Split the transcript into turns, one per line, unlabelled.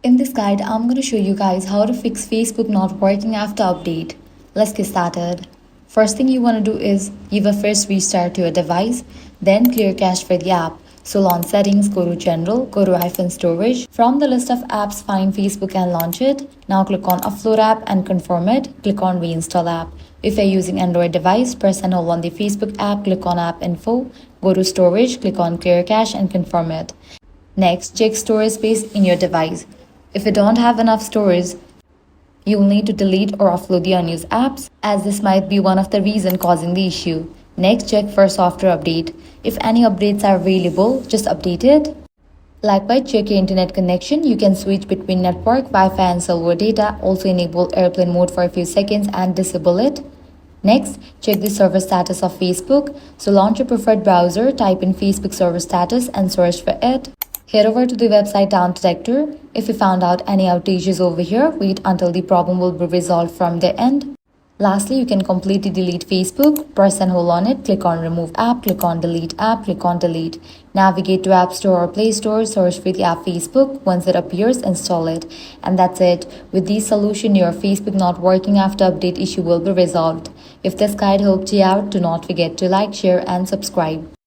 In this guide, I'm going to show you guys how to fix Facebook not working after update. Let's get started. First thing you want to do is give a first restart to your device, then clear cache for the app. So launch settings, go to general, go to iPhone storage. From the list of apps, find Facebook and launch it. Now click on upload app and confirm it. Click on reinstall app. If you're using Android device, press and hold on the Facebook app, click on app info, go to storage, click on clear cache and confirm it. Next, check storage space in your device. If you don't have enough storage, you'll need to delete or offload the unused apps, as this might be one of the reasons causing the issue. Next, check for software update. If any updates are available, just update it. Likewise, check your internet connection. You can switch between network, Wi-Fi and cellular data. Also enable airplane mode for a few seconds and disable it. Next, check the server status of Facebook. So launch your preferred browser, type in Facebook server status and search for it. Head over to the website Down Detector. If you found out any outages over here, wait until the problem will be resolved from their end. Lastly, you can completely delete Facebook. Press and hold on it. Click on Remove App. Click on Delete App. Click on Delete. Navigate to App Store or Play Store. Search for the app Facebook. Once it appears, install it. And that's it. With this solution, your Facebook not working after update issue will be resolved. If this guide helped you out, do not forget to like, share, and subscribe.